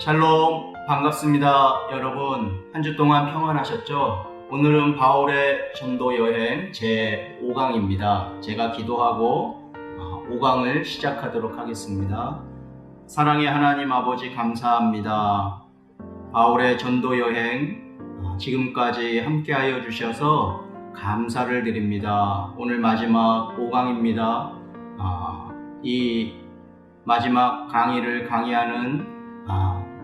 샬롬, 반갑습니다. 여러분, 한 주 동안 평안하셨죠? 오늘은 바울의 전도 여행 제5강입니다. 제가 기도하고 5강을 시작하도록 하겠습니다. 사랑의 하나님 아버지 감사합니다. 바울의 전도 여행 지금까지 함께하여 주셔서 감사를 드립니다. 오늘 마지막 5강입니다. 이 마지막 강의를 강의하는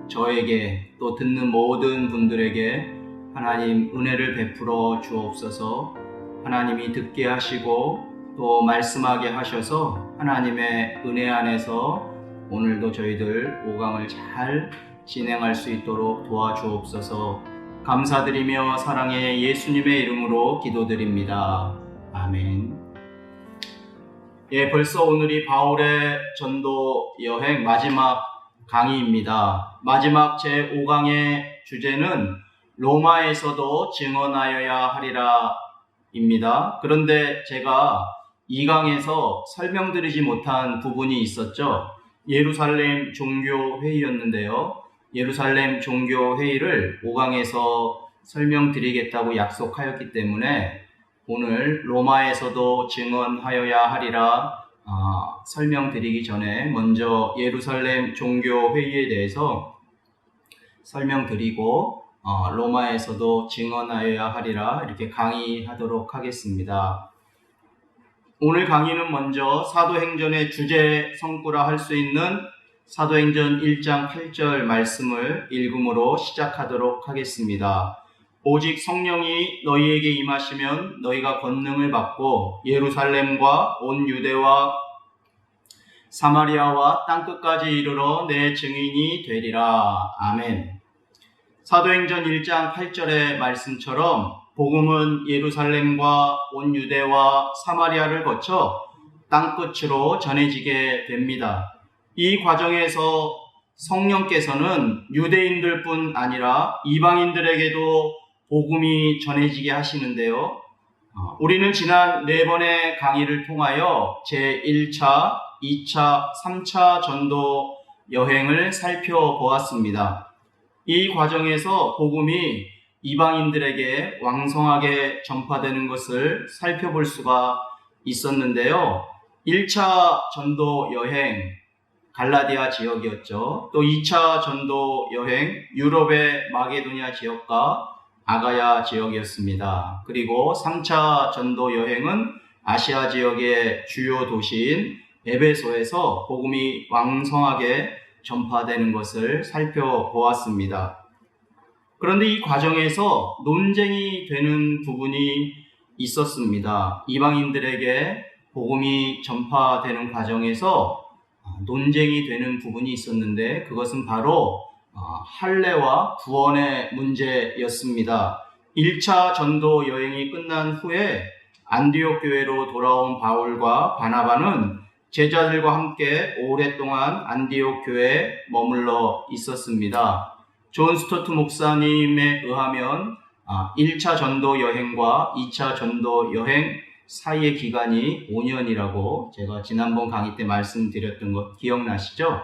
저에게 또 듣는 모든 분들에게 하나님 은혜를 베풀어 주옵소서. 하나님이 듣게 하시고 또 말씀하게 하셔서 하나님의 은혜 안에서 오늘도 저희들 5강을 잘 진행할 수 있도록 도와주옵소서. 감사드리며 사랑의 예수님의 이름으로 기도드립니다. 아멘. 벌써 오늘이 바울의 전도 여행 마지막 강의입니다. 마지막 제5강의 주제는 로마에서도 증언하여야 하리라 입니다. 그런데 제가 2강에서 설명드리지 못한 부분이 있었죠. 예루살렘 종교회의였는데요. 예루살렘 종교회의를 5강에서 설명드리겠다고 약속하였기 때문에 오늘 로마에서도 증언하여야 하리라 설명드리기 전에 먼저 예루살렘 종교회의에 대해서 설명드리고 로마에서도 증언하여야 하리라 이렇게 강의하도록 하겠습니다. 오늘 강의는 먼저 사도행전의 주제 성구라 할 수 있는 사도행전 1장 8절 말씀을 읽음으로 시작하도록 하겠습니다. 오직 성령이 너희에게 임하시면 너희가 권능을 받고 예루살렘과 온 유대와 사마리아와 땅끝까지 이르러 내 증인이 되리라. 아멘. 사도행전 1장 8절의 말씀처럼 복음은 예루살렘과 온 유대와 사마리아를 거쳐 땅끝으로 전해지게 됩니다. 이 과정에서 성령께서는 유대인들뿐 아니라 이방인들에게도 복음이 전해지게 하시는데요. 우리는 지난 4번의 강의를 통하여 제1차, 2차, 3차 전도 여행을 살펴보았습니다. 이 과정에서 복음이 이방인들에게 왕성하게 전파되는 것을 살펴볼 수가 있었는데요. 1차 전도 여행, 갈라디아 지역이었죠. 또 2차 전도 여행, 유럽의 마게도니아 지역과 아가야 지역이었습니다. 그리고 3차 전도 여행은 아시아 지역의 주요 도시인 에베소에서 복음이 왕성하게 전파되는 것을 살펴보았습니다. 그런데 이 과정에서 논쟁이 되는 부분이 있었습니다. 이방인들에게 복음이 전파되는 과정에서 논쟁이 되는 부분이 있었는데 그것은 바로 할례와 구원의 문제였습니다. 1차 전도 여행이 끝난 후에 안디옥 교회로 돌아온 바울과 바나바는 제자들과 함께 오랫동안 안디옥 교회에 머물러 있었습니다. 존 스토트 목사님에 의하면 1차 전도 여행과 2차 전도 여행 사이의 기간이 5년이라고 제가 지난번 강의 때 말씀드렸던 것 기억나시죠?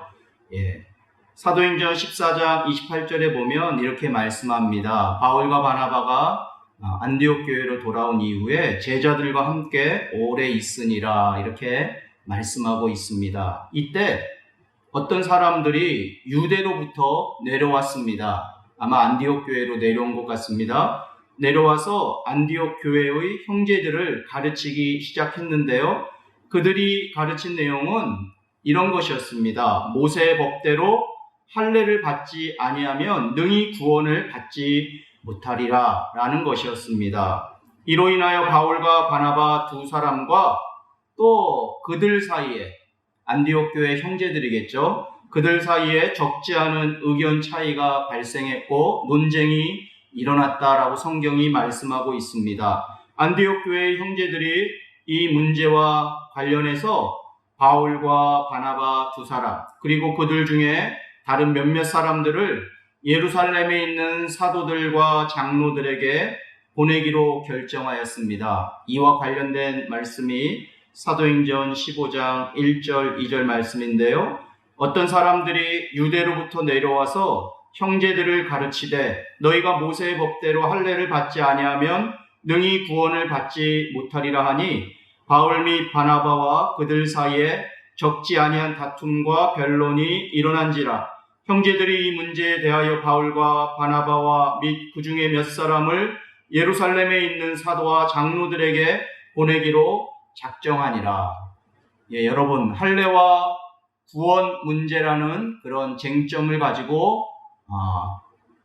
사도행전 14장 28절에 보면 이렇게 말씀합니다. 바울과 바나바가 안디옥 교회로 돌아온 이후에 제자들과 함께 오래 있으니라 이렇게 말씀하고 있습니다. 이때 어떤 사람들이 유대로부터 내려왔습니다. 아마 안디옥 교회로 내려온 것 같습니다. 내려와서 안디옥 교회의 형제들을 가르치기 시작했는데요. 그들이 가르친 내용은 이런 것이었습니다. 모세의 법대로 할례를 받지 아니하면 능히 구원을 받지 못하리라 라는 것이었습니다. 이로 인하여 바울과 바나바 두 사람과 또 그들 사이에 안디옥 교회 형제들이겠죠. 그들 사이에 적지 않은 의견 차이가 발생했고 논쟁이 일어났다라고 성경이 말씀하고 있습니다. 안디옥 교회 형제들이 이 문제와 관련해서 바울과 바나바 두 사람 그리고 그들 중에 다른 몇몇 사람들을 예루살렘에 있는 사도들과 장로들에게 보내기로 결정하였습니다. 이와 관련된 말씀이 사도행전 15장 1절 2절 말씀인데요. 어떤 사람들이 유대로부터 내려와서 형제들을 가르치되 너희가 모세의 법대로 할례를 받지 아니하면 능히 구원을 받지 못하리라 하니 바울 및 바나바와 그들 사이에 적지 아니한 다툼과 변론이 일어난지라. 형제들이 이 문제에 대하여 바울과 바나바와 및 그 중에 몇 사람을 예루살렘에 있는 사도와 장로들에게 보내기로 작정하니라. 여러분, 할례와 구원 문제라는 그런 쟁점을 가지고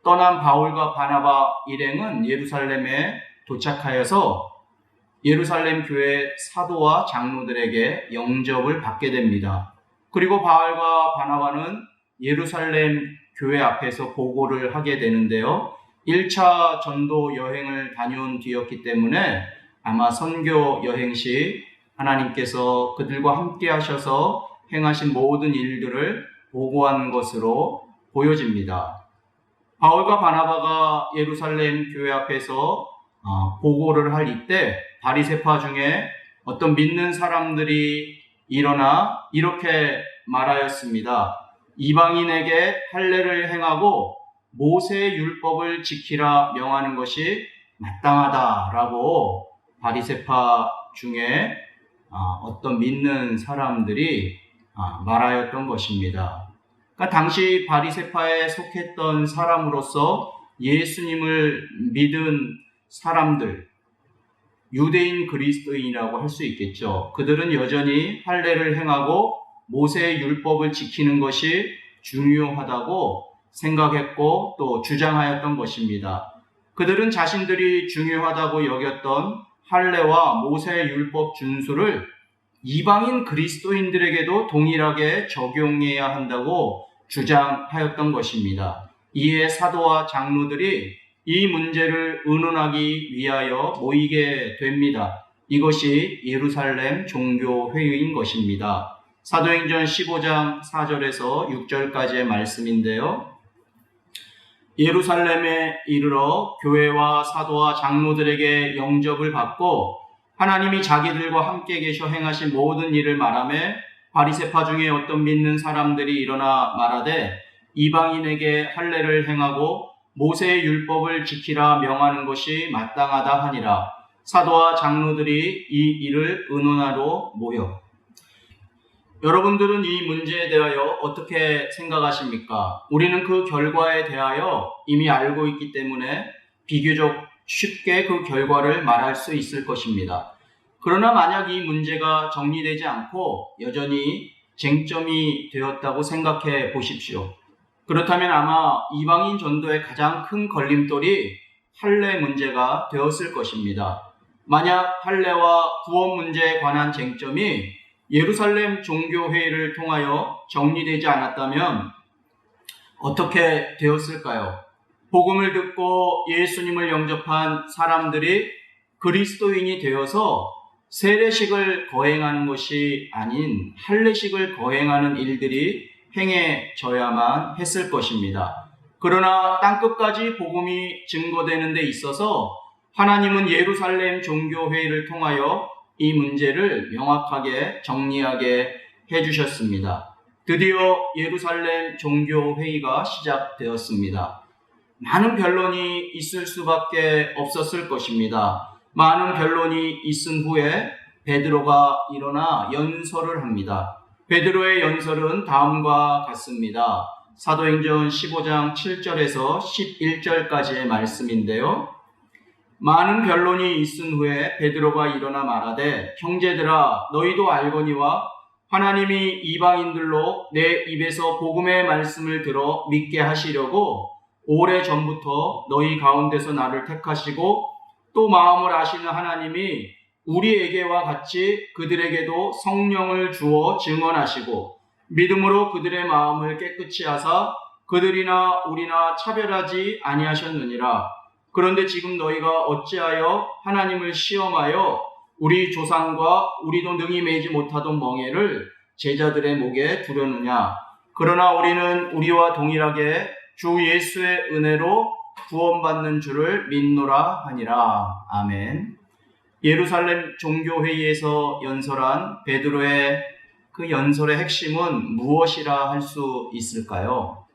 떠난 바울과 바나바 일행은 예루살렘에 도착하여서 예루살렘 교회 사도와 장로들에게 영접을 받게 됩니다. 그리고 바울과 바나바는 예루살렘 교회 앞에서 보고를 하게 되는데요. 1차 전도 여행을 다녀온 뒤였기 때문에 아마 선교 여행 시 하나님께서 그들과 함께 하셔서 행하신 모든 일들을 보고한 것으로 보여집니다. 바울과 바나바가 예루살렘 교회 앞에서 보고를 할 이때 바리새파 중에 어떤 믿는 사람들이 일어나 이렇게 말하였습니다. 이방인에게 할례를 행하고 모세의 율법을 지키라 명하는 것이 마땅하다라고 바리새파 중에 어떤 믿는 사람들이 말하였던 것입니다. 그러니까 당시 바리새파에 속했던 사람으로서 예수님을 믿은 사람들, 유대인 그리스도인이라고 할 수 있겠죠. 그들은 여전히 할례를 행하고 모세의 율법을 지키는 것이 중요하다고 생각했고 또 주장하였던 것입니다. 그들은 자신들이 중요하다고 여겼던 할례와 모세의 율법 준수를 이방인 그리스도인들에게도 동일하게 적용해야 한다고 주장하였던 것입니다. 이에 사도와 장로들이 이 문제를 의논하기 위하여 모이게 됩니다. 이것이 예루살렘 종교회의인 것입니다. 사도행전 15장 4절에서 6절까지의 말씀인데요. 예루살렘에 이르러 교회와 사도와 장로들에게 영접을 받고 하나님이 자기들과 함께 계셔 행하신 모든 일을 말하며 바리새파 중에 어떤 믿는 사람들이 일어나 말하되 이방인에게 할례를 행하고 모세의 율법을 지키라 명하는 것이 마땅하다 하니라. 사도와 장로들이 이 일을 의논하러 모여. 여러분들은 이 문제에 대하여 어떻게 생각하십니까? 우리는 그 결과에 대하여 이미 알고 있기 때문에 비교적 쉽게 그 결과를 말할 수 있을 것입니다. 그러나 만약 이 문제가 정리되지 않고 여전히 쟁점이 되었다고 생각해 보십시오. 그렇다면 아마 이방인 전도의 가장 큰 걸림돌이 할례 문제가 되었을 것입니다. 만약 할례와 구원 문제에 관한 쟁점이 예루살렘 종교회의를 통하여 정리되지 않았다면 어떻게 되었을까요? 복음을 듣고 예수님을 영접한 사람들이 그리스도인이 되어서 세례식을 거행하는 것이 아닌 할례식을 거행하는 일들이 행해져야만 했을 것입니다. 그러나 땅끝까지 복음이 증거되는 데 있어서 하나님은 예루살렘 종교회의를 통하여 이 문제를 명확하게 정리하게 해주셨습니다. 드디어 예루살렘 종교회의가 시작되었습니다. 많은 변론이 있을 수밖에 없었을 것입니다. 많은 변론이 있은 후에 베드로가 일어나 연설을 합니다. 베드로의 연설은 다음과 같습니다. 사도행전 15장 7절에서 11절까지의 말씀인데요. 많은 변론이 있은 후에 베드로가 일어나 말하되 형제들아 너희도 알거니와 하나님이 이방인들로 내 입에서 복음의 말씀을 들어 믿게 하시려고 오래전부터 너희 가운데서 나를 택하시고 또 마음을 아시는 하나님이 우리에게와 같이 그들에게도 성령을 주어 증언하시고 믿음으로 그들의 마음을 깨끗이 하사 그들이나 우리나 차별하지 아니하셨느니라. 그런데 지금 너희가 어찌하여 하나님을 시험하여 우리 조상과 우리도 능히 매지 못하던 멍에를 제자들의 목에 두려느냐. 그러나 우리는 우리와 동일하게 주 예수의 은혜로 구원받는 줄을 믿노라 하니라. 아멘. 예루살렘 종교회의에서 연설한 베드로의 그 연설의 핵심은 무엇이라 할 수 있을까요?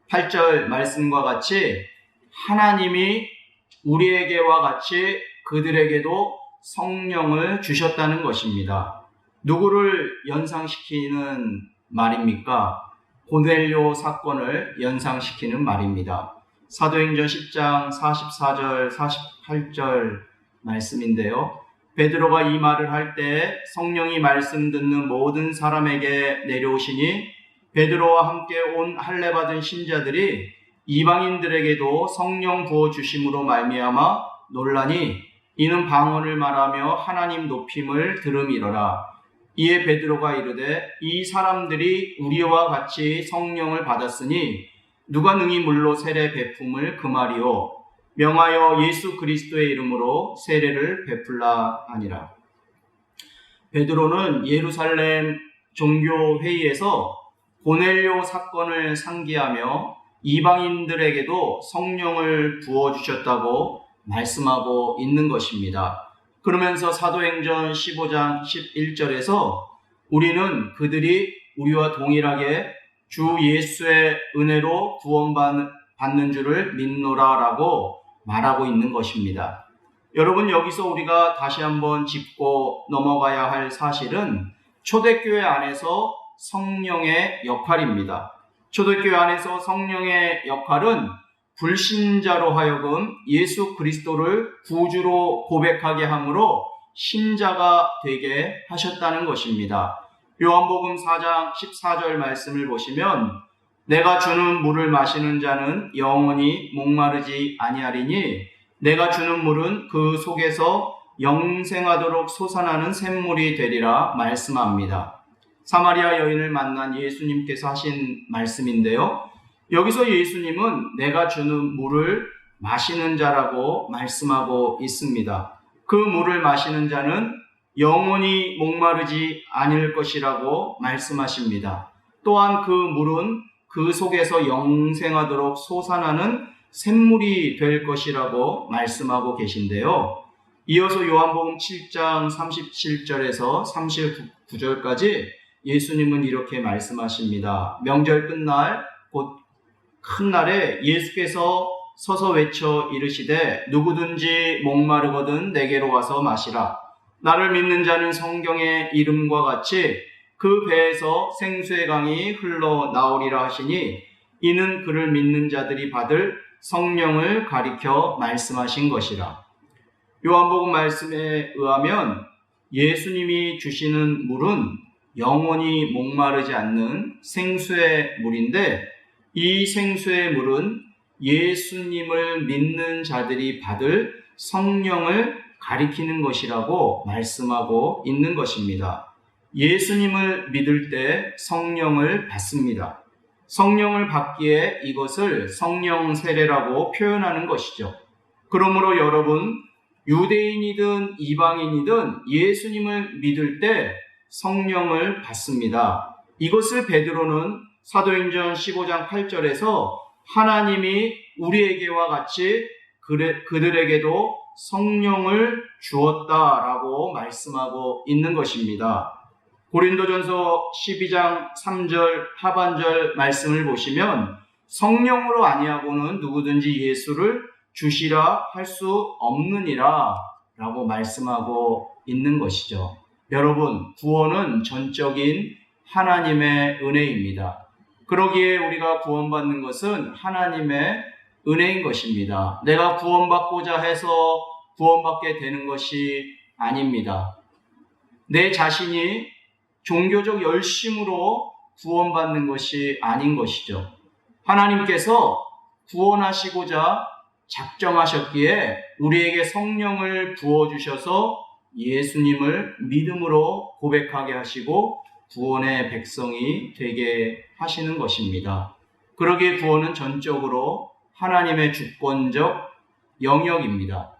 8절 말씀과 같이 하나님이 우리에게와 같이 그들에게도 성령을 주셨다는 것입니다. 누구를 연상시키는 말입니까? 고넬료 사건을 연상시키는 말입니다. 사도행전 10장 44절 48절 말씀인데요. 베드로가 이 말을 할 때 성령이 말씀 듣는 모든 사람에게 내려오시니 베드로와 함께 온 할례 받은 신자들이 이방인들에게도 성령 부어 주심으로 말미암아 놀라니 이는 방언을 말하며 하나님 높임을 들음이러라. 이에 베드로가 이르되 이 사람들이 우리와 같이 성령을 받았으니 누가 능히 물로 세례 베품을 금하리요 명하여 예수 그리스도의 이름으로 세례를 베풀라 하니라. 베드로는 예루살렘 종교회의에서 고넬료 사건을 상기하며 이방인들에게도 성령을 부어주셨다고 말씀하고 있는 것입니다. 그러면서 사도행전 15장 11절에서 우리는 그들이 우리와 동일하게 주 예수의 은혜로 구원받는 줄을 믿노라라고 말하고 있는 것입니다. 여러분, 여기서 우리가 다시 한번 짚고 넘어가야 할 사실은 초대교회 안에서 성령의 역할입니다. 초대교회 안에서 성령의 역할은 불신자로 하여금 예수 그리스도를 구주로 고백하게 함으로 신자가 되게 하셨다는 것입니다. 요한복음 4장 14절 말씀을 보시면 내가 주는 물을 마시는 자는 영원히 목마르지 아니하리니 내가 주는 물은 그 속에서 영생하도록 솟아나는 샘물이 되리라 말씀합니다. 사마리아 여인을 만난 예수님께서 하신 말씀인데요. 여기서 예수님은 내가 주는 물을 마시는 자라고 말씀하고 있습니다. 그 물을 마시는 자는 영원히 목마르지 않을 것이라고 말씀하십니다. 또한 그 물은 그 속에서 영생하도록 솟아나는 샘물이 될 것이라고 말씀하고 계신데요. 이어서 요한복음 7장 37절에서 39절까지 예수님은 이렇게 말씀하십니다. 명절 끝날 곧 큰 날에 예수께서 서서 외쳐 이르시되 누구든지 목마르거든 내게로 와서 마시라. 나를 믿는 자는 성경의 이름과 같이 그 배에서 생수의 강이 흘러나오리라 하시니 이는 그를 믿는 자들이 받을 성령을 가리켜 말씀하신 것이라. 요한복음 말씀에 의하면 예수님이 주시는 물은 영원히 목마르지 않는 생수의 물인데 이 생수의 물은 예수님을 믿는 자들이 받을 성령을 가리키는 것이라고 말씀하고 있는 것입니다. 예수님을 믿을 때 성령을 받습니다. 성령을 받기에 이것을 성령 세례라고 표현하는 것이죠. 그러므로 여러분, 유대인이든 이방인이든 예수님을 믿을 때 성령을 받습니다. 이것을 베드로는 사도행전 15장 8절에서 하나님이 우리에게와 같이 그들에게도 성령을 주었다라고 말씀하고 있는 것입니다. 고린도전서 12장 3절 하반절 말씀을 보시면 성령으로 아니하고는 누구든지 예수를 주시라 할 수 없느니라 라고 말씀하고 있는 것이죠. 여러분, 구원은 전적인 하나님의 은혜입니다. 그러기에 우리가 구원받는 것은 하나님의 은혜인 것입니다. 내가 구원받고자 해서 구원받게 되는 것이 아닙니다. 내 자신이 종교적 열심으로 구원받는 것이 아닌 것이죠. 하나님께서 구원하시고자 작정하셨기에 우리에게 성령을 부어주셔서 예수님을 믿음으로 고백하게 하시고 구원의 백성이 되게 하시는 것입니다. 그러기에 구원은 전적으로 하나님의 주권적 영역입니다.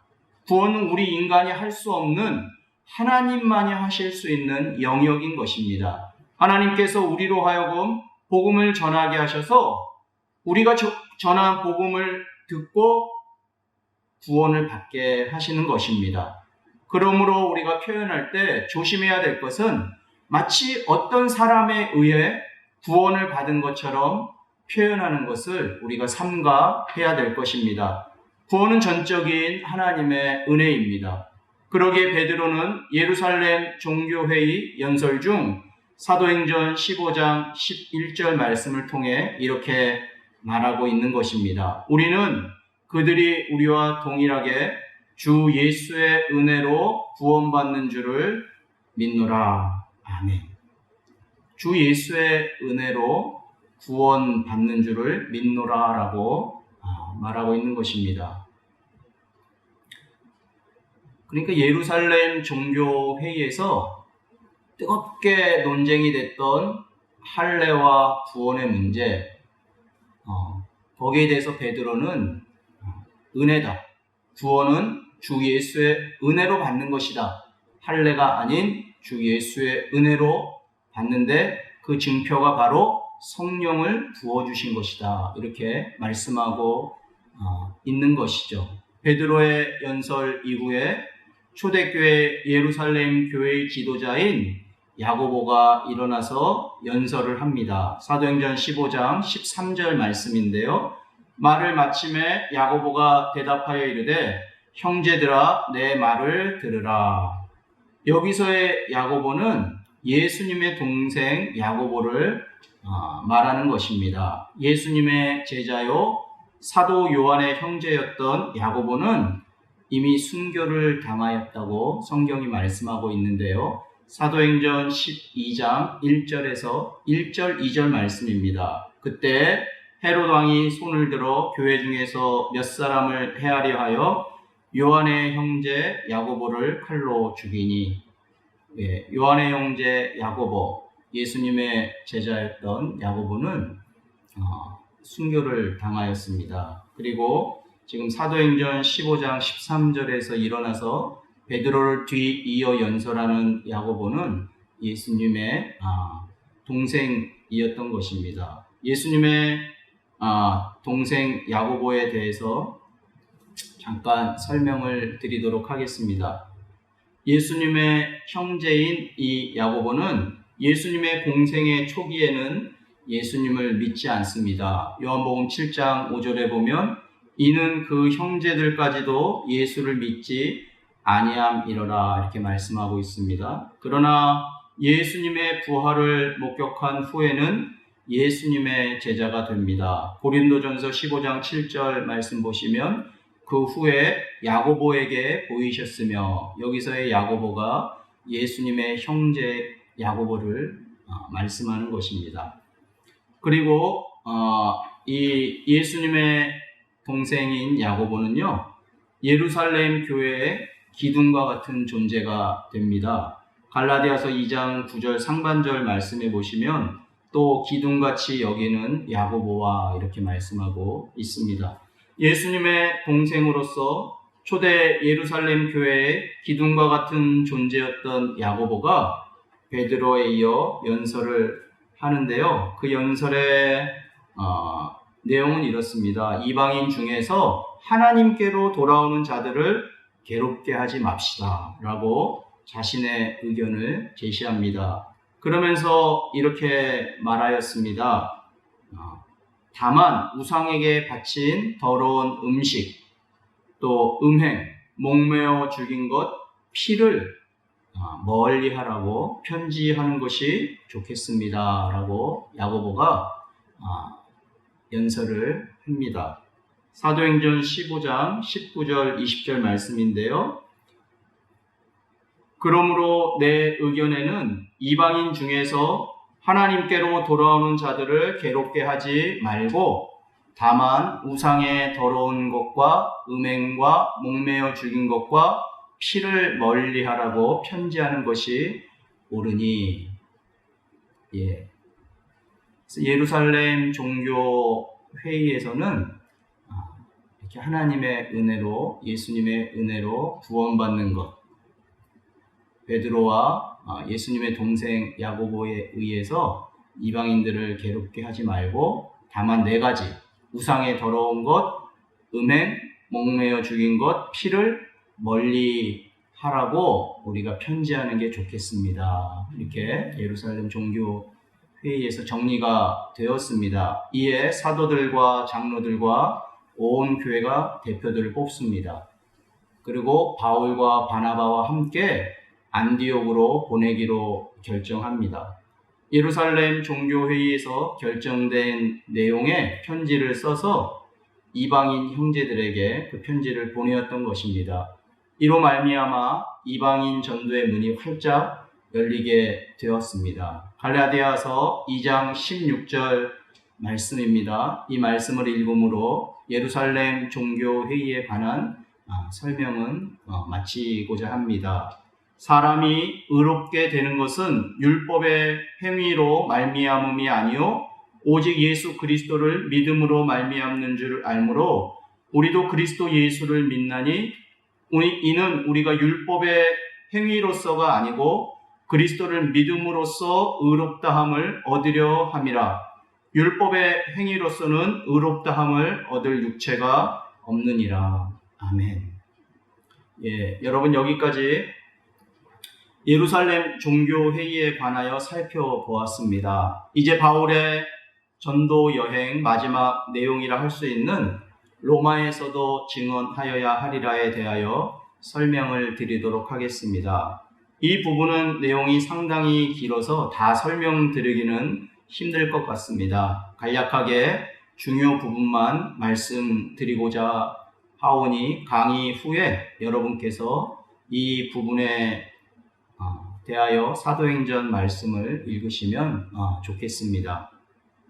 구원은 우리 인간이 할 수 없는 하나님만이 하실 수 있는 영역인 것입니다. 하나님께서 우리로 하여금 복음을 전하게 하셔서 우리가 전한 복음을 듣고 구원을 받게 하시는 것입니다. 그러므로 우리가 표현할 때 조심해야 될 것은 마치 어떤 사람에 의해 구원을 받은 것처럼 표현하는 것을 우리가 삼가해야 될 것입니다. 구원은 전적인 하나님의 은혜입니다. 그러기에 베드로는 예루살렘 종교회의 연설 중 사도행전 15장 11절 말씀을 통해 이렇게 말하고 있는 것입니다. 우리는 그들이 우리와 동일하게 주 예수의 은혜로 구원받는 줄을 믿노라. 아멘. 주 예수의 은혜로 구원받는 줄을 믿노라 라고 말하고 있는 것입니다. 그러니까 예루살렘 종교회의에서 뜨겁게 논쟁이 됐던 할례와 구원의 문제, 거기에 대해서 베드로는 은혜다. 구원은 주 예수의 은혜로 받는 것이다. 할례가 아닌 주 예수의 은혜로 받는데 그 증표가 바로 성령을 부어주신 것이다. 이렇게 말씀하고 있는 것이죠. 베드로의 연설 이후에 초대교회 예루살렘 교회의 지도자인 야고보가 일어나서 연설을 합니다. 사도행전 15장 13절 말씀인데요. 말을 마침에 야고보가 대답하여 이르되 형제들아 내 말을 들으라. 여기서의 야고보는 예수님의 동생 야고보를 말하는 것입니다. 예수님의 제자요 사도 요한의 형제였던 야고보는 이미 순교를 당하였다고 성경이 말씀하고 있는데요. 사도행전 12장 1절에서 1절 2절 말씀입니다. 그때 헤롯 왕이 손을 들어 교회 중에서 몇 사람을 해하려 하여 요한의 형제 야고보를 칼로 죽이니, 요한의 형제 야고보, 예수님의 제자였던 야고보는 순교를 당하였습니다. 그리고 지금 사도행전 15장 13절에서 일어나서 베드로를 뒤이어 연설하는 야고보는 예수님의 동생이었던 것입니다. 예수님의 동생 야고보에 대해서 잠깐 설명을 드리도록 하겠습니다. 예수님의 형제인 이 야고보는 예수님의 공생의 초기에는 예수님을 믿지 않습니다. 요한복음 7장 5절에 보면 이는 그 형제들까지도 예수를 믿지 아니함이러라 이렇게 말씀하고 있습니다. 그러나 예수님의 부활을 목격한 후에는 예수님의 제자가 됩니다. 고린도전서 15장 7절 말씀 보시면 그 후에 야고보에게 보이셨으며, 여기서의 야고보가 예수님의 형제 야고보를 말씀하는 것입니다. 그리고 이 예수님의 동생인 야고보는요, 예루살렘 교회의 기둥과 같은 존재가 됩니다. 갈라디아서 2장 9절 상반절 말씀에 보시면 또 기둥같이 여기는 야고보와 이렇게 말씀하고 있습니다. 예수님의 동생으로서 초대 예루살렘 교회의 기둥과 같은 존재였던 야고보가 베드로에 이어 연설을 하는데요. 그 연설의 내용은 이렇습니다. 이방인 중에서 하나님께로 돌아오는 자들을 괴롭게 하지 맙시다 라고 자신의 의견을 제시합니다. 그러면서 이렇게 말하였습니다. 다만 우상에게 바친 더러운 음식, 또 음행, 목매어 죽인 것, 피를 멀리하라고 편지하는 것이 좋겠습니다 라고 야고보가 연설을 합니다. 사도행전 15장 19절 20절 말씀인데요. 그러므로 내 의견에는 이방인 중에서 하나님께로 돌아오는 자들을 괴롭게 하지 말고 다만 우상의 더러운 것과 음행과 목매어 죽인 것과 피를 멀리하라고 편지하는 것이 옳으니. 그래서 예루살렘 종교 회의에서는 이렇게 하나님의 은혜로, 예수님의 은혜로 구원받는 것, 베드로와 예수님의 동생 야고보에 의해서 이방인들을 괴롭게 하지 말고 다만 4가지, 우상의 더러운 것, 음행, 목매어 죽인 것, 피를 멀리 하라고 우리가 편지하는 게 좋겠습니다. 이렇게 예루살렘 종교회의에서 정리가 되었습니다. 이에 사도들과 장로들과 온 교회가 대표들을 뽑습니다. 그리고 바울과 바나바와 함께 안디옥으로 보내기로 결정합니다. 예루살렘 종교회의에서 결정된 내용의 편지를 써서 이방인 형제들에게 그 편지를 보내었던 것입니다. 이로 말미암아 이방인 전도의 문이 활짝 열리게 되었습니다. 갈라디아서 2장 16절 말씀입니다. 이 말씀을 읽음으로 예루살렘 종교회의에 관한 설명은 마치고자 합니다. 사람이 의롭게 되는 것은 율법의 행위로 말미암음이 아니요 오직 예수 그리스도를 믿음으로 말미암는 줄 알므로 우리도 그리스도 예수를 믿나니 이는 우리가 율법의 행위로서가 아니고 그리스도를 믿음으로써 의롭다함을 얻으려 함이라. 율법의 행위로서는 의롭다함을 얻을 육체가 없느니라. 아멘. 여러분 여기까지 예루살렘 종교회의에 관하여 살펴보았습니다. 이제 바울의 전도 여행 마지막 내용이라 할 수 있는 로마에서도 증언하여야 하리라에 대하여 설명을 드리도록 하겠습니다. 이 부분은 내용이 상당히 길어서 다 설명드리기는 힘들 것 같습니다. 간략하게 중요 부분만 말씀드리고자 하오니 강의 후에 여러분께서 이 부분에 대하여 사도행전 말씀을 읽으시면 좋겠습니다.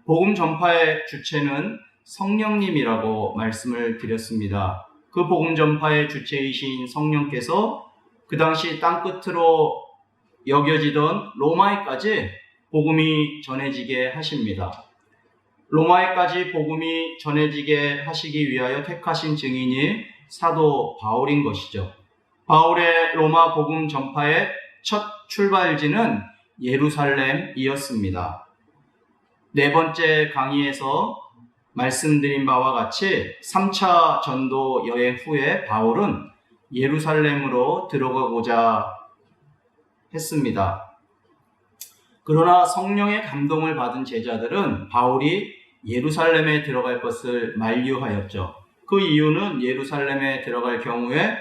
복음 전파의 주체는 성령님이라고 말씀을 드렸습니다. 그 복음 전파의 주체이신 성령께서 그 당시 땅끝으로 여겨지던 로마에까지 복음이 전해지게 하십니다. 로마에까지 복음이 전해지게 하시기 위하여 택하신 증인이 사도 바울인 것이죠. 바울의 로마 복음 전파의 첫 출발지는 예루살렘이었습니다. 네 번째 강의에서 말씀드린 바와 같이 3차 전도 여행 후에 바울은 예루살렘으로 들어가고자 했습니다. 그러나 성령의 감동을 받은 제자들은 바울이 예루살렘에 들어갈 것을 만류하였죠. 그 이유는 예루살렘에 들어갈 경우에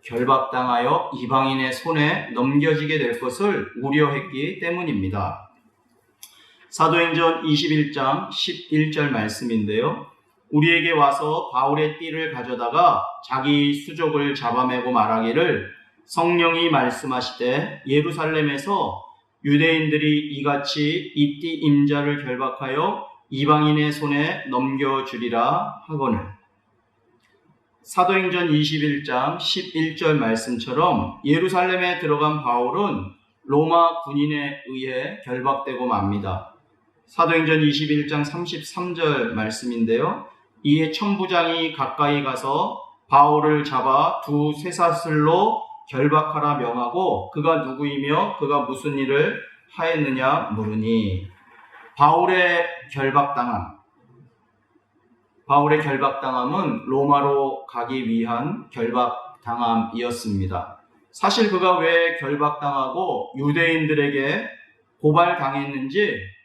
결박당하여 이방인의 손에 넘겨지게 될 것을 우려했기 때문입니다. 사도행전 21장 11절 말씀인데요. 우리에게 와서 바울의 띠를 가져다가 자기 수족을 잡아매고 말하기를 성령이 말씀하시되 예루살렘에서 유대인들이 이같이 이 띠 임자를 결박하여 이방인의 손에 넘겨주리라 하거늘. 사도행전 21장 11절 말씀처럼 예루살렘에 들어간 바울은 로마 군인에 의해 결박되고 맙니다. 사도행전 21장 33절 말씀인데요. 이에 천부장이 가까이 가서 바울을 잡아 두 쇠사슬로 결박하라 명하고 그가 누구이며 그가 무슨 일을 하였느냐 물으니 바울의 결박당함은 로마로 가기 위한 결박당함이었습니다. 사실 그가 왜 결박당하고 유대인들에게 고발당했는지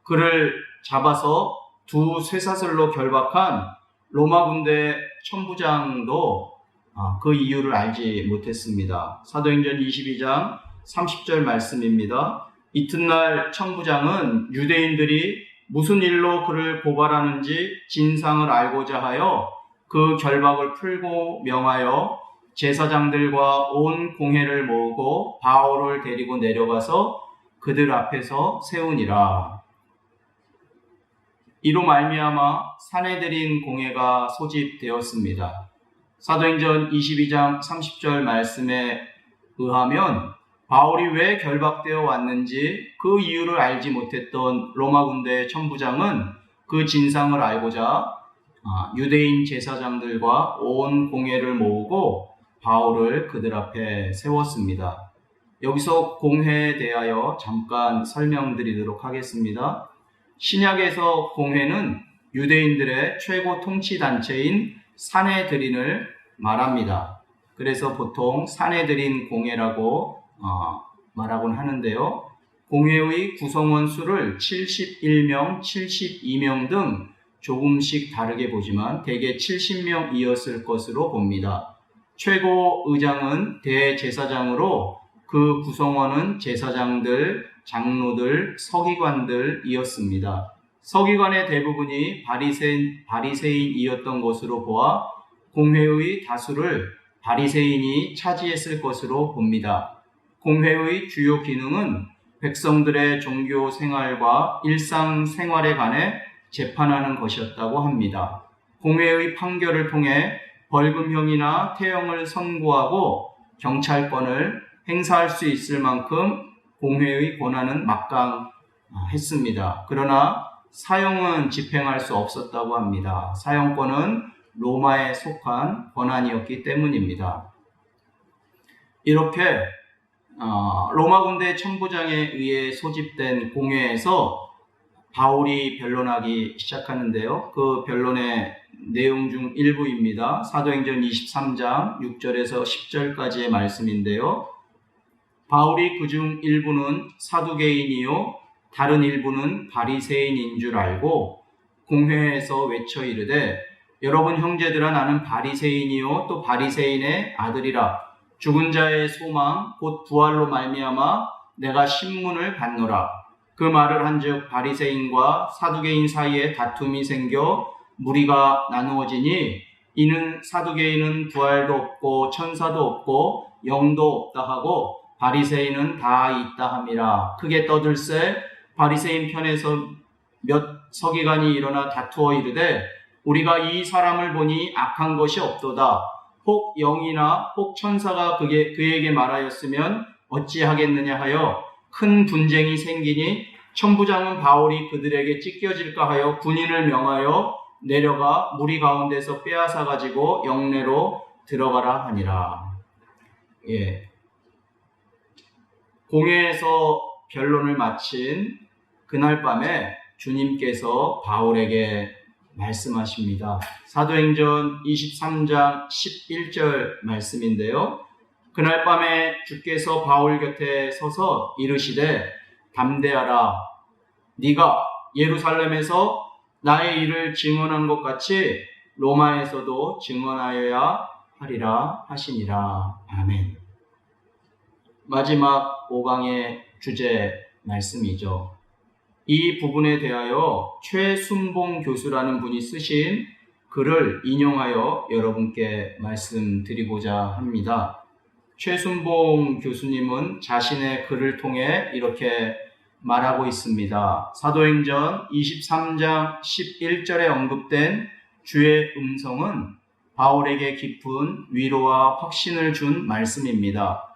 그를 잡아서 두 쇠사슬로 결박한 로마 군대 천부장도 그 이유를 알지 못했습니다. 사도행전 22장 30절 말씀입니다. 이튿날 천부장은 유대인들이 무슨 일로 그를 고발하는지 진상을 알고자 하여 그 결박을 풀고 명하여 제사장들과 온 공회를 모으고 바울을 데리고 내려가서 그들 앞에서 세우니라. 이로 말미암아 사내들인 공회가 소집되었습니다. 사도행전 22장 30절 말씀에 의하면 바울이 왜 결박되어 왔는지 그 이유를 알지 못했던 로마 군대 천부장은 그 진상을 알고자 유대인 제사장들과 온 공회를 모으고 바울을 그들 앞에 세웠습니다. 여기서 공회에 대하여 잠깐 설명드리도록 하겠습니다. 신약에서 공회는 유대인들의 최고 통치단체인 산헤드린을 말합니다. 그래서 보통 산에 드린 공회라고 말하곤 하는데요. 공회의 구성원 수를 71명, 72명 등 조금씩 다르게 보지만 대개 70명이었을 것으로 봅니다. 최고 의장은 대제사장으로 그 구성원은 제사장들, 장로들, 서기관들이었습니다. 서기관의 대부분이 바리새인이었던 것으로 보아 공회의 다수를 바리새인이 차지했을 것으로 봅니다. 공회의 주요 기능은 백성들의 종교 생활과 일상 생활에 관해 재판하는 것이었다고 합니다. 공회의 판결을 통해 벌금형이나 태형을 선고하고 경찰권을 행사할 수 있을 만큼 공회의 권한은 막강했습니다. 그러나 사형은 집행할 수 없었다고 합니다. 사형권은 로마에 속한 권한이었기 때문입니다. 이렇게 로마 군대 천부장에 의해 소집된 공회에서 바울이 변론하기 시작하는데요. 그 변론의 내용 중 일부입니다. 사도행전 23장 6절에서 10절까지의 말씀인데요. 바울이 그중 일부는 사두개인이요 다른 일부는 바리새인인 줄 알고 공회에서 외쳐 이르되 여러분 형제들아 나는 바리새인이요 또 바리새인의 아들이라 죽은 자의 소망 곧 부활로 말미암아 내가 신문을 받노라. 그 말을 한즉 바리새인과 사두개인 사이에 다툼이 생겨 무리가 나누어지니 이는 사두개인은 부활도 없고 천사도 없고 영도 없다 하고 바리새인은 다 있다 함이라. 크게 떠들새 바리새인 편에서 몇 서기관이 일어나 다투어 이르되 우리가 이 사람을 보니 악한 것이 없도다. 혹 영이나 혹 천사가 그에게 말하였으면 어찌하겠느냐 하여 큰 분쟁이 생기니 천부장은 바울이 그들에게 찢겨질까 하여 군인을 명하여 내려가 무리 가운데서 빼앗아 가지고 영내로 들어가라 하니라. 공회에서 변론을 마친 그날 밤에 주님께서 바울에게 말씀하십니다. 사도행전 23장 11절 말씀인데요. 그날 밤에 주께서 바울 곁에 서서 이르시되 담대하라. 네가 예루살렘에서 나의 일을 증언한 것 같이 로마에서도 증언하여야 하리라 하시니라. 아멘. 마지막 5강의 주제 말씀이죠. 이 부분에 대하여 최순봉 교수라는 분이 쓰신 글을 인용하여 여러분께 말씀드리고자 합니다. 최순봉 교수님은 자신의 글을 통해 이렇게 말하고 있습니다. 사도행전 23장 11절에 언급된 주의 음성은 바울에게 깊은 위로와 확신을 준 말씀입니다.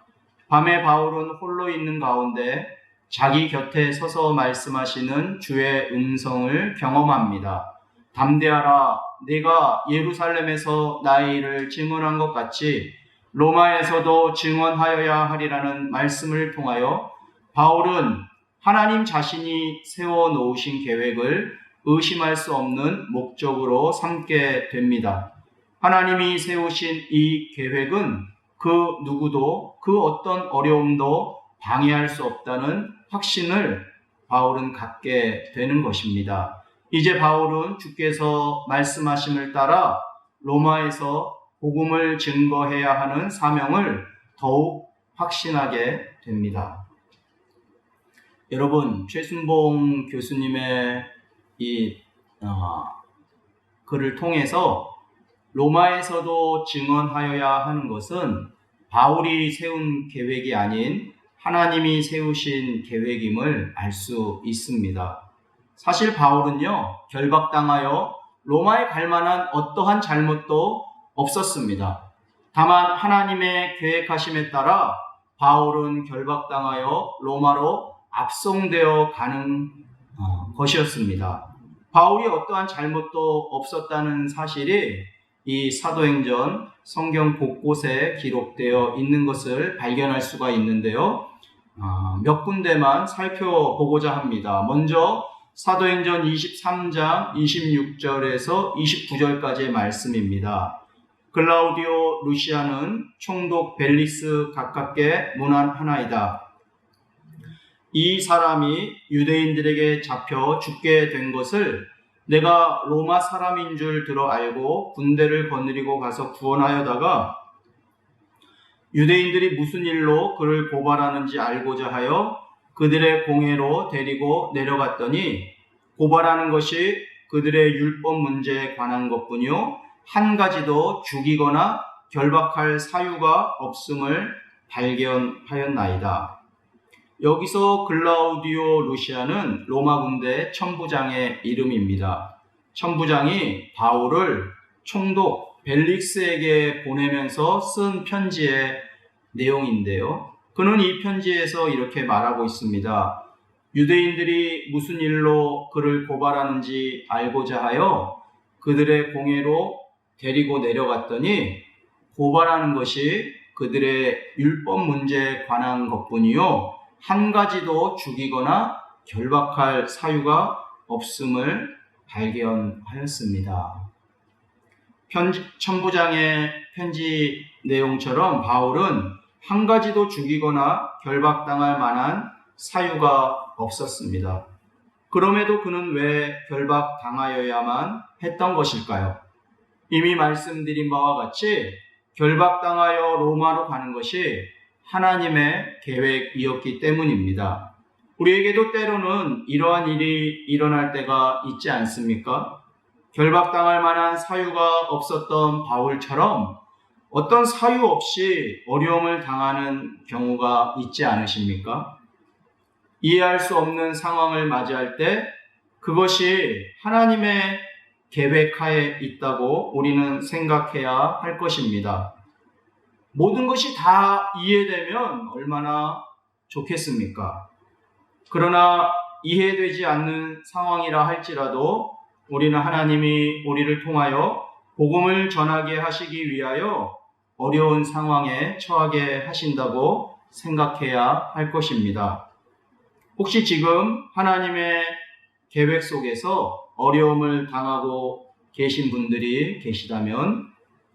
밤에 바울은 홀로 있는 가운데 자기 곁에 서서 말씀하시는 주의 음성을 경험합니다. 담대하라. 네가 예루살렘에서 나의 일을 증언한 것 같이 로마에서도 증언하여야 하리라는 말씀을 통하여 바울은 하나님 자신이 세워놓으신 계획을 의심할 수 없는 목적으로 삼게 됩니다. 하나님이 세우신 이 계획은 그 누구도 그 어떤 어려움도 방해할 수 없다는 확신을 바울은 갖게 되는 것입니다. 이제 바울은 주께서 말씀하심을 따라 로마에서 복음을 증거해야 하는 사명을 더욱 확신하게 됩니다. 여러분, 최순봉 교수님의 이 글을 통해서 로마에서도 증언하여야 하는 것은 바울이 세운 계획이 아닌 하나님이 세우신 계획임을 알 수 있습니다. 사실 바울은요, 결박당하여 로마에 갈 만한 어떠한 잘못도 없었습니다. 다만 하나님의 계획하심에 따라 바울은 결박당하여 로마로 압송되어 가는 것이었습니다. 바울이 어떠한 잘못도 없었다는 사실이 이 사도행전 성경 곳곳에 기록되어 있는 것을 발견할 수가 있는데요. 몇 군데만 살펴보고자 합니다. 먼저 사도행전 23장 26절에서 29절까지의 말씀입니다. 글라우디오 루시아는 총독 벨릭스 가깝게 문안하나이다. 이 사람이 유대인들에게 잡혀 죽게 된 것을 내가 로마 사람인 줄 들어 알고 군대를 거느리고 가서 구원하여다가 유대인들이 무슨 일로 그를 고발하는지 알고자 하여 그들의 공회로 데리고 내려갔더니 고발하는 것이 그들의 율법 문제에 관한 것뿐이요 한 가지도 죽이거나 결박할 사유가 없음을 발견하였나이다. 여기서 글라우디오 루시아는 로마 군대 천부장의 이름입니다. 천부장이 바울을 총독 벨릭스에게 보내면서 쓴 편지의 내용인데요. 그는 이 편지에서 이렇게 말하고 있습니다. 유대인들이 무슨 일로 그를 고발하는지 알고자 하여 그들의 공회로 데리고 내려갔더니 고발하는 것이 그들의 율법 문제에 관한 것뿐이요 한 가지도 죽이거나 결박할 사유가 없음을 발견하였습니다. 천부장의 편지 내용처럼 바울은 한 가지도 죽이거나 결박당할 만한 사유가 없었습니다. 그럼에도 그는 왜 결박당하여야만 했던 것일까요? 이미 말씀드린 바와 같이 결박당하여 로마로 가는 것이 하나님의 계획이었기 때문입니다. 우리에게도 때로는 이러한 일이 일어날 때가 있지 않습니까? 결박당할 만한 사유가 없었던 바울처럼 어떤 사유 없이 어려움을 당하는 경우가 있지 않으십니까? 이해할 수 없는 상황을 맞이할 때 그것이 하나님의 계획하에 있다고 우리는 생각해야 할 것입니다. 모든 것이 다 이해되면 얼마나 좋겠습니까? 그러나 이해되지 않는 상황이라 할지라도 우리는 하나님이 우리를 통하여 복음을 전하게 하시기 위하여 어려운 상황에 처하게 하신다고 생각해야 할 것입니다. 혹시 지금 하나님의 계획 속에서 어려움을 당하고 계신 분들이 계시다면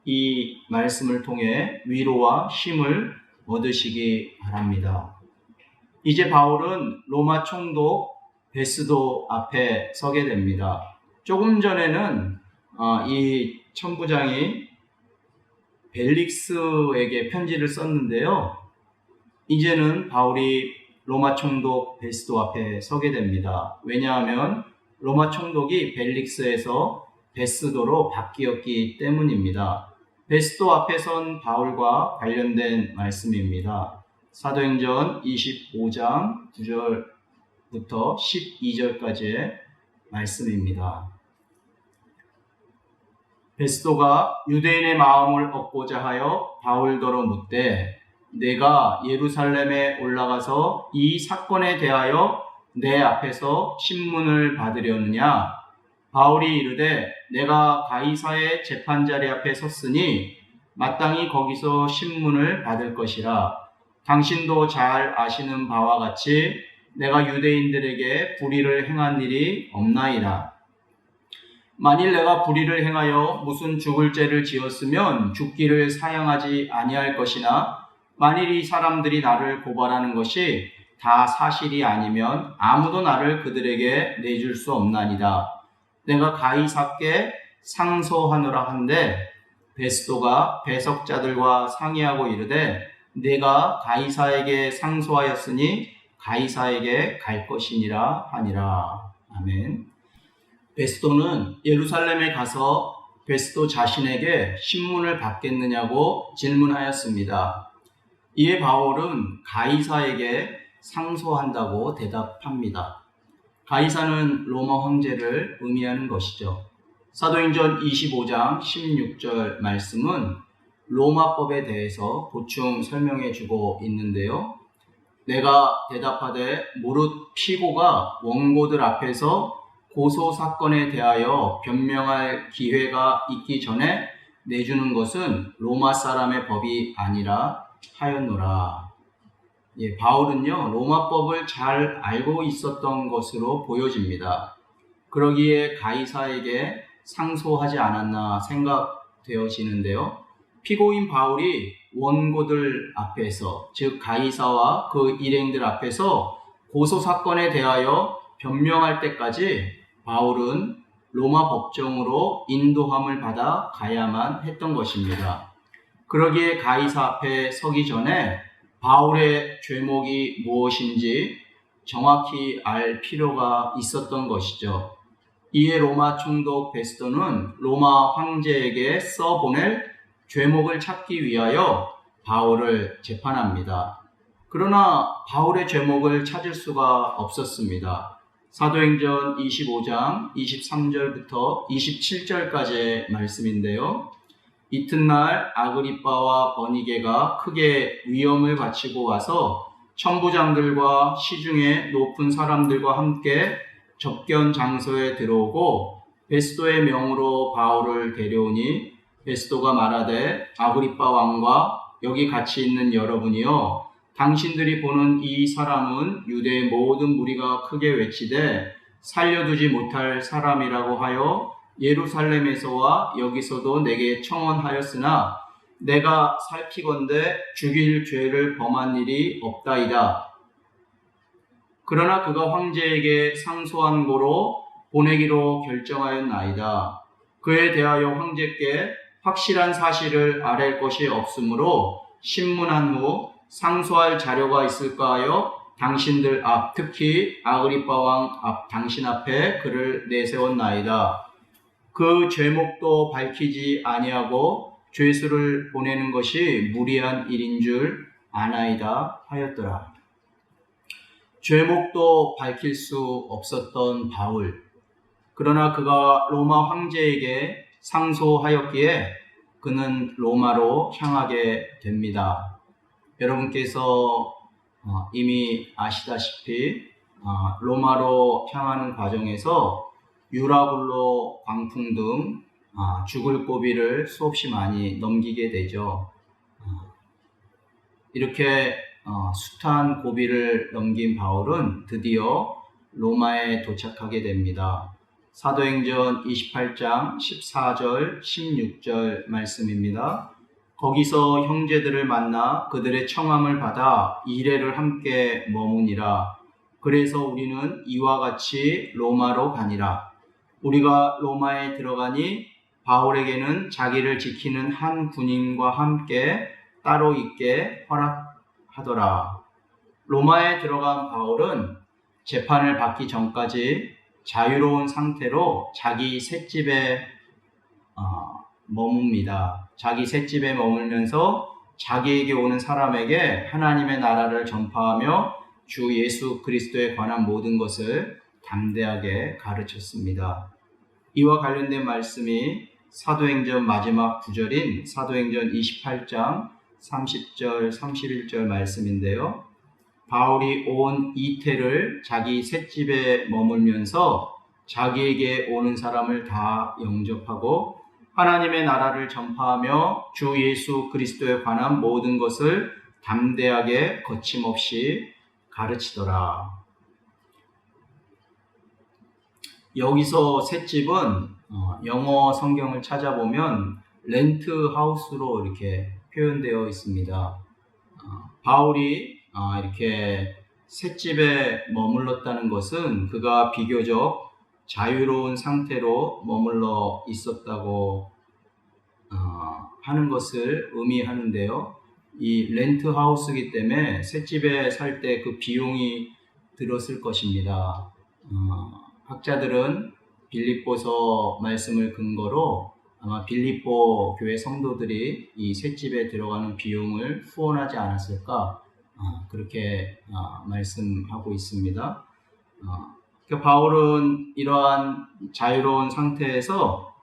이 말씀을 통해 위로와 힘을 얻으시기 바랍니다. 이제 바울은 로마 총독 베스도 앞에 서게 됩니다. 조금 전에는 이 천부장이 벨릭스에게 편지를 썼는데요. 이제는 바울이 로마 총독 베스도 앞에 서게 됩니다. 왜냐하면 로마 총독이 벨릭스에서 베스도로 바뀌었기 때문입니다. 베스도 앞에 선 바울과 관련된 말씀입니다. 사도행전 25장 9절부터 12절까지의 말씀입니다. 베스도가 유대인의 마음을 얻고자 하여 바울더러 묻되 내가 예루살렘에 올라가서 이 사건에 대하여 내 앞에서 신문을 받으려느냐? 바울이 이르되 내가 가이사의 재판자리 앞에 섰으니 마땅히 거기서 신문을 받을 것이라. 당신도 잘 아시는 바와 같이 내가 유대인들에게 불의를 행한 일이 없나이다. 만일 내가 불의를 행하여 무슨 죽을 죄를 지었으면 죽기를 사양하지 아니할 것이나 만일 이 사람들이 나를 고발하는 것이 다 사실이 아니면 아무도 나를 그들에게 내줄 수 없나이다. 내가 가이사께 상소하노라 한데 베스도가 배석자들과 상의하고 이르되 내가 가이사에게 상소하였으니 가이사에게 갈 것이니라 하니라. 아멘. 베스도는 예루살렘에 가서 베스도 자신에게 신문을 받겠느냐고 질문하였습니다. 이에 바울은 가이사에게 상소한다고 대답합니다. 가이사는 로마 황제를 의미하는 것이죠. 사도행전 25장 16절 말씀은 로마법에 대해서 보충 설명해 주고 있는데요. 내가 대답하되 무릇 피고가 원고들 앞에서 고소 사건에 대하여 변명할 기회가 있기 전에 내주는 것은 로마 사람의 법이 아니라 하였노라. 바울은요, 로마법을 잘 알고 있었던 것으로 보여집니다. 그러기에 가이사에게 상소하지 않았나 생각되어지는데요. 피고인 바울이 원고들 앞에서, 즉 가이사와 그 일행들 앞에서 고소 사건에 대하여 변명할 때까지 바울은 로마 법정으로 인도함을 받아 가야만 했던 것입니다. 그러기에 가이사 앞에 서기 전에 바울의 죄목이 무엇인지 정확히 알 필요가 있었던 것이죠. 이에 로마 총독 베스도는 로마 황제에게 써보낼 죄목을 찾기 위하여 바울을 재판합니다. 그러나 바울의 죄목을 찾을 수가 없었습니다. 사도행전 25장 23절부터 27절까지의 말씀인데요. 이튿날 아그리빠와 버니게가 크게 위험을 바치고 와서 천부장들과 시중의 높은 사람들과 함께 접견 장소에 들어오고 베스도의 명으로 바울을 데려오니 베스도가 말하되 아그리빠 왕과 여기 같이 있는 여러분이여, 당신들이 보는 이 사람은 유대의 모든 무리가 크게 외치되 살려두지 못할 사람이라고 하여 예루살렘에서와 여기서도 내게 청언하였으나 내가 살피건대 죽일 죄를 범한 일이 없다이다. 그러나 그가 황제에게 상소한 고로 보내기로 결정하였나이다. 그에 대하여 황제께 확실한 사실을 아랠 것이 없으므로 신문한 후 상소할 자료가 있을까 하여 당신들 앞, 특히 아그리빠 왕 앞 당신 앞에 그를 내세웠나이다. 그 죄목도 밝히지 아니하고 죄수를 보내는 것이 무리한 일인 줄 아나이다 하였더라. 죄목도 밝힐 수 없었던 바울. 그러나 그가 로마 황제에게 상소하였기에 그는 로마로 향하게 됩니다. 여러분께서 이미 아시다시피 로마로 향하는 과정에서 유라굴로 광풍 등 죽을 고비를 수없이 많이 넘기게 되죠. 이렇게 숱한 고비를 넘긴 바울은 드디어 로마에 도착하게 됩니다. 사도행전 28장 14절 16절 말씀입니다. 거기서 형제들을 만나 그들의 청함을 받아 이레를 함께 머무니라. 그래서 우리는 이와 같이 로마로 가니라. 우리가 로마에 들어가니 바울에게는 자기를 지키는 한 군인과 함께 따로 있게 허락하더라. 로마에 들어간 바울은 재판을 받기 전까지 자유로운 상태로 자기 셋집에 머뭅니다. 자기 셋집에 머물면서 자기에게 오는 사람에게 하나님의 나라를 전파하며 주 예수 그리스도에 관한 모든 것을 담대하게 가르쳤습니다. 이와 관련된 말씀이 사도행전 마지막 구절인 사도행전 28장 30절 31절 말씀인데요. 바울이 온 이태를 자기 셋집에 머물면서 자기에게 오는 사람을 다 영접하고 하나님의 나라를 전파하며 주 예수 그리스도에 관한 모든 것을 담대하게 거침없이 가르치더라. 여기서 셋집은 영어 성경을 찾아보면 렌트 하우스로 이렇게 표현되어 있습니다. 바울이 이렇게 셋집에 머물렀다는 것은 그가 비교적 자유로운 상태로 머물러 있었다고 하는 것을 의미하는데요. 이 렌트 하우스이기 때문에 셋집에 살 때 그 비용이 들었을 것입니다. 학자들은 빌립보서 말씀을 근거로 아마 빌립보 교회 성도들이 이 셋집에 들어가는 비용을 후원하지 않았을까 그렇게 말씀하고 있습니다. 그러니까 바울은 이러한 자유로운 상태에서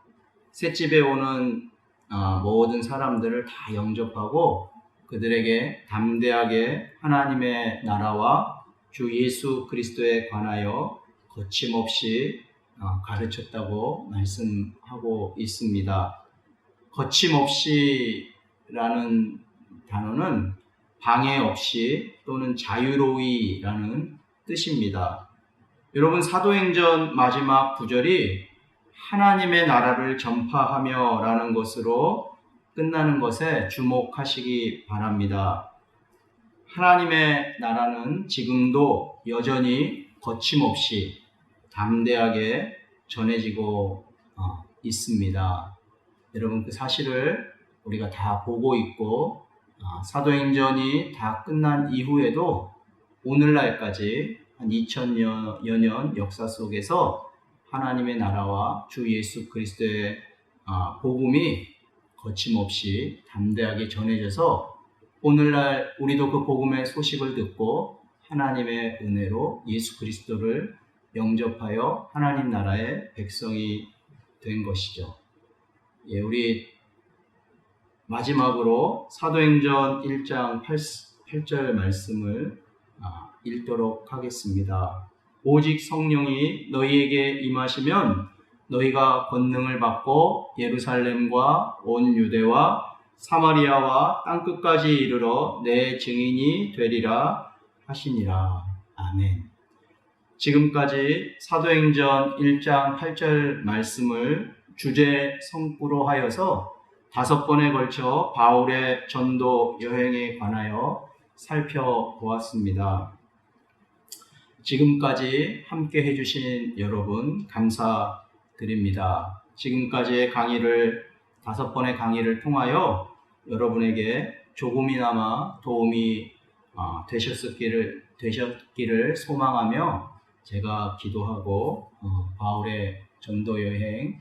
셋집에 오는 모든 사람들을 다 영접하고 그들에게 담대하게 하나님의 나라와 주 예수 그리스도에 관하여 거침없이 가르쳤다고 말씀하고 있습니다. 거침없이라는 단어는 방해 없이 또는 자유로이라는 뜻입니다. 여러분, 사도행전 마지막 구절이 하나님의 나라를 전파하며 라는 것으로 끝나는 것에 주목하시기 바랍니다. 하나님의 나라는 지금도 여전히 거침없이 담대하게 전해지고 있습니다. 여러분, 그 사실을 우리가 다 보고 있고, 사도행전이 다 끝난 이후에도 오늘날까지 한 2000여 년 역사 속에서 하나님의 나라와 주 예수 그리스도의 복음이 거침없이 담대하게 전해져서 오늘날 우리도 그 복음의 소식을 듣고 하나님의 은혜로 예수 그리스도를 영접하여 하나님 나라의 백성이 된 것이죠. 우리 마지막으로 사도행전 1장 8절 말씀을 읽도록 하겠습니다. 오직 성령이 너희에게 임하시면 너희가 권능을 받고 예루살렘과 온 유대와 사마리아와 땅끝까지 이르러 내 증인이 되리라 하시니라. 아멘. 지금까지 사도행전 1장 8절 말씀을 주제 성구로 하여서 5번에 걸쳐 바울의 전도 여행에 관하여 살펴보았습니다. 지금까지 함께 해주신 여러분 감사드립니다. 지금까지의 강의를 5번의 강의를 통하여 여러분에게 조금이나마 도움이 되셨기를 소망하며 제가 기도하고 바울의 전도 여행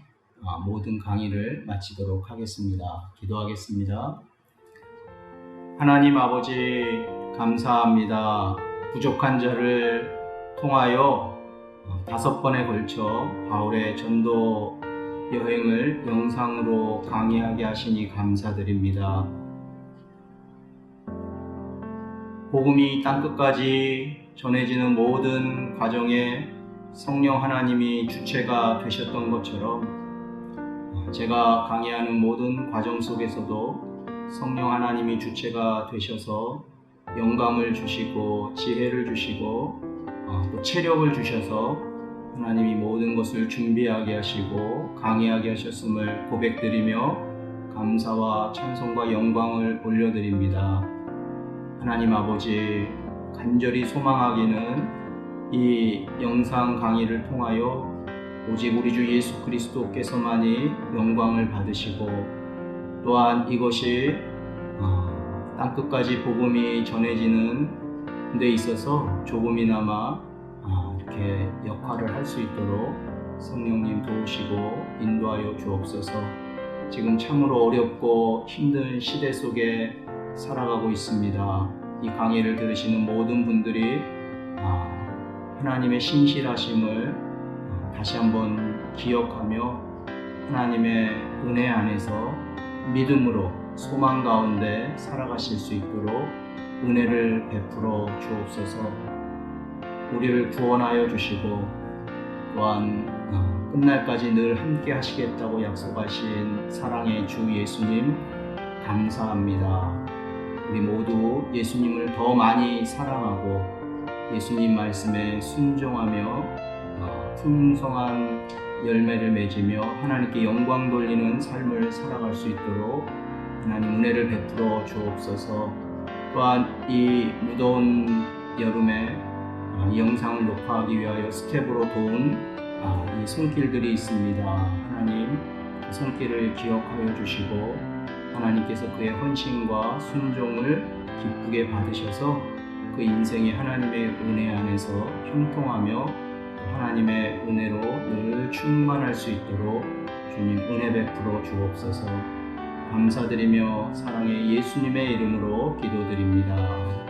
모든 강의를 마치도록 하겠습니다. 기도하겠습니다. 하나님 아버지 감사합니다. 부족한 자를 통하여 5번에 걸쳐 바울의 전도 여행을 영상으로 강의하게 하시니 감사드립니다. 복음이 땅끝까지 전해지는 모든 과정에 성령 하나님이 주체가 되셨던 것처럼 제가 강의하는 모든 과정 속에서도 성령 하나님이 주체가 되셔서 영감을 주시고 지혜를 주시고 또 체력을 주셔서 하나님이 모든 것을 준비하게 하시고 강의하게 하셨음을 고백드리며 감사와 찬송과 영광을 올려드립니다. 하나님 아버지, 간절히 소망하기는 이 영상 강의를 통하여 오직 우리 주 예수 그리스도께서만이 영광을 받으시고 또한 이것이 땅끝까지 복음이 전해지는 데 있어서 조금이나마 이렇게 역할을 할 수 있도록 성령님 도우시고 인도하여 주옵소서. 지금 참으로 어렵고 힘든 시대 속에 살아가고 있습니다. 이 강의를 들으시는 모든 분들이 하나님의 신실하심을 다시 한번 기억하며 하나님의 은혜 안에서 믿음으로 소망 가운데 살아가실 수 있도록 은혜를 베풀어 주옵소서. 우리를 구원하여 주시고 또한 끝날까지 늘 함께 하시겠다고 약속하신 사랑의 주 예수님 감사합니다. 우리 모두 예수님을 더 많이 사랑하고 예수님 말씀에 순종하며 풍성한 열매를 맺으며 하나님께 영광 돌리는 삶을 살아갈 수 있도록 하나님 은혜를 베풀어 주옵소서. 또한 이 무더운 여름에 이 영상을 녹화하기 위하여 스텝으로 도운 이 손길들이 있습니다. 하나님 그 손길을 기억하여 주시고 하나님께서 그의 헌신과 순종을 기쁘게 받으셔서 그 인생이 하나님의 은혜 안에서 형통하며 하나님의 은혜로 늘 충만할 수 있도록 주님 은혜 베풀어 주옵소서. 감사드리며 사랑의 예수님의 이름으로 기도드립니다.